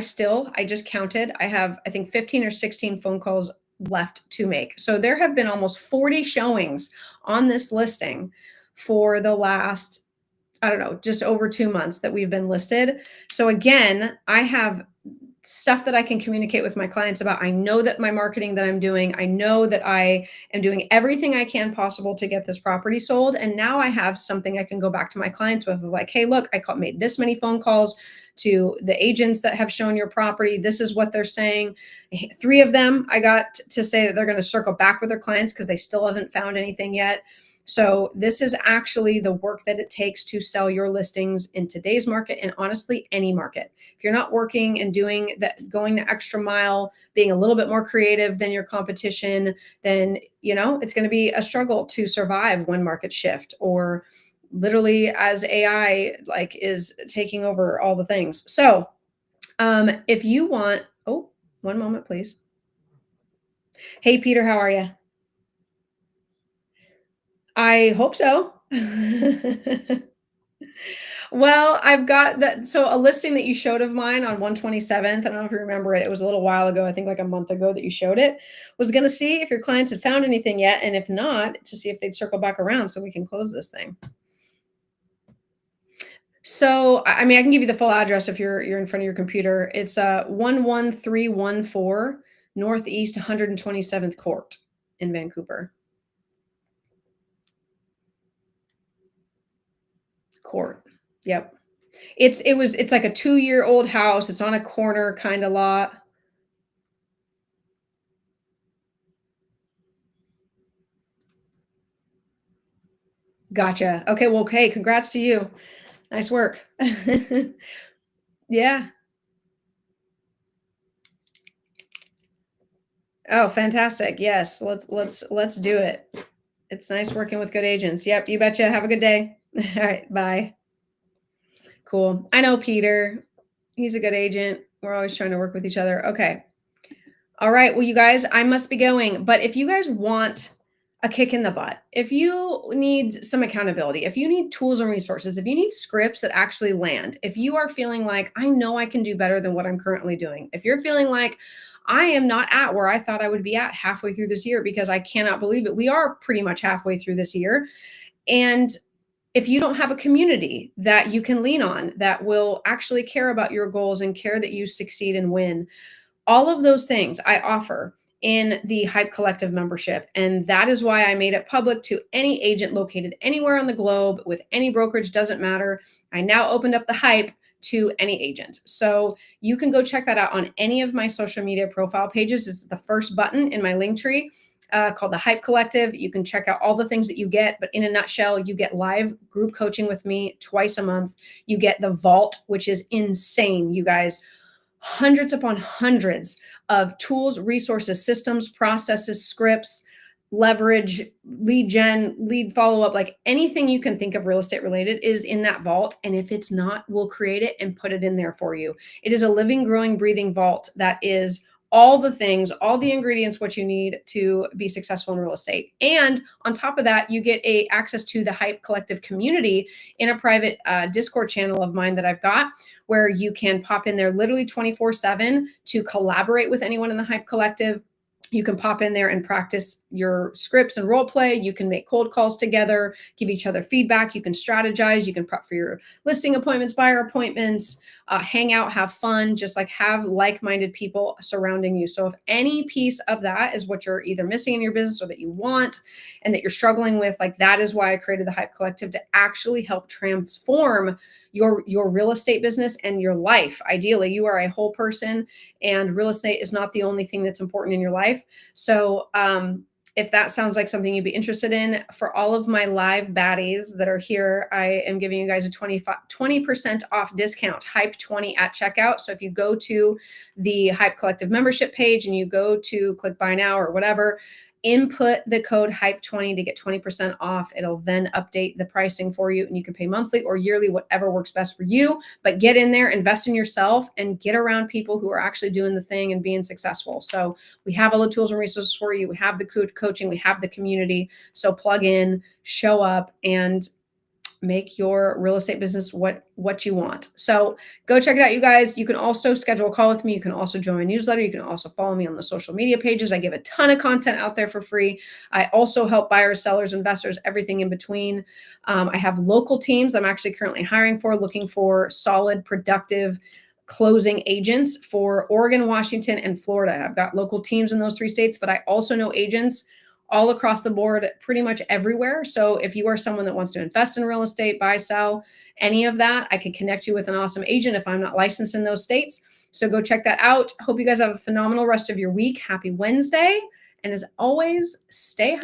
just counted. I have, I think, 15 or 16 phone calls left to make. So there have been almost 40 showings on this listing for the last I don't know, just over 2 months that we've been listed. So again, I have stuff that I can communicate with my clients about. I know that my marketing that I'm doing, I know that I am doing everything I can possible to get this property sold. And now I have something I can go back to my clients with, like, hey, look, made this many phone calls to the agents that have shown your property. This is what they're saying. 3 of them I got to say that they're going to circle back with their clients because they still haven't found anything yet. So this is actually the work that it takes to sell your listings in today's market, and honestly, any market. If you're not working and doing that, going the extra mile, being a little bit more creative than your competition, then, it's going to be a struggle to survive when markets shift, or literally as AI is taking over all the things. So if you want, oh, one moment, please. Hey, Peter, how are you? I hope so. Well, I've got that. So a listing that you showed of mine on 127th, I don't know if you remember it. It was a little while ago, I think like a month ago that you showed it. Was going to see if your clients had found anything yet. And if not, to see if they'd circle back around so we can close this thing. So, I mean, I can give you the full address if you're in front of your computer. It's 11314 Northeast 127th Court in Vancouver. Court. Yep. It's like a 2-year-old house. It's on a corner kind of lot. Gotcha. Okay, well, okay, congrats to you. Nice work. Yeah. Oh, fantastic. Yes, let's do it. It's nice working with good agents. Yep, you betcha. Have a good day. All right, bye. Cool. I know Peter. He's a good agent. We're always trying to work with each other. Okay. All right. Well, you guys, I must be going. But if you guys want a kick in the butt, if you need some accountability, if you need tools and resources, if you need scripts that actually land, if you are feeling like, I know I can do better than what I'm currently doing, if you're feeling like, I am not at where I thought I would be at halfway through this year, because I cannot believe it. We are pretty much halfway through this year. And if you don't have a community that you can lean on that will actually care about your goals and care that you succeed and win, all of those things I offer in the Hype Collective membership. And that is why I made it public to any agent located anywhere on the globe with any brokerage, doesn't matter. I now opened up the Hype to any agent. So you can go check that out on any of my social media profile pages. It's the first button in my link tree. Called the Hype Collective. You can check out all the things that you get, but in a nutshell, you get live group coaching with me twice a month. You get the Vault, which is insane, you guys. Hundreds upon hundreds of tools, resources, systems, processes, scripts, leverage, lead gen, lead follow-up, like anything you can think of real estate related is in that vault. And if it's not, we'll create it and put it in there for you. It is a living, growing, breathing vault that is all the things, all the ingredients, what you need to be successful in real estate. And on top of that, you get access to the Hype Collective community in a private Discord channel of mine that I've got, where you can pop in there literally 24/7 to collaborate with anyone in the Hype Collective. You can pop in there and practice your scripts and role play. You can make cold calls together, give each other feedback. You can strategize. You can prep for your listing appointments, buyer appointments, hang out, have fun, just like have like-minded people surrounding you. So if any piece of that is what you're either missing in your business or that you want and that you're struggling with, like that is why I created the Hype Collective, to actually help transform your real estate business and your life. Ideally, you are a whole person, and real estate is not the only thing that's important in your life. So if that sounds like something you'd be interested in, for all of my live baddies that are here, I am giving you guys a 20% off discount, Hype 20 at checkout. So if you go to the Hype Collective membership page and you go to click buy now or whatever, input the code HYPE20 to get 20% off. It'll then update the pricing for you, and you can pay monthly or yearly, whatever works best for you. But get in there, invest in yourself, and get around people who are actually doing the thing and being successful. So we have all the tools and resources for you. We have the coaching, we have the community. So plug in, show up, and make your real estate business what you want. So go check it out, you guys. You can also schedule a call with me. You can also join my newsletter. You can also follow me on the social media pages. I give a ton of content out there for free. I also help buyers, sellers, investors, everything in between. I have local teams I'm actually currently hiring for, looking for solid, productive closing agents for Oregon, Washington, and Florida. I've got local teams in those 3 states, but I also know agents all across the board, pretty much everywhere. So if you are someone that wants to invest in real estate, buy, sell, any of that, I can connect you with an awesome agent if I'm not licensed in those states. So go check that out. Hope you guys have a phenomenal rest of your week. Happy Wednesday. And as always, stay high.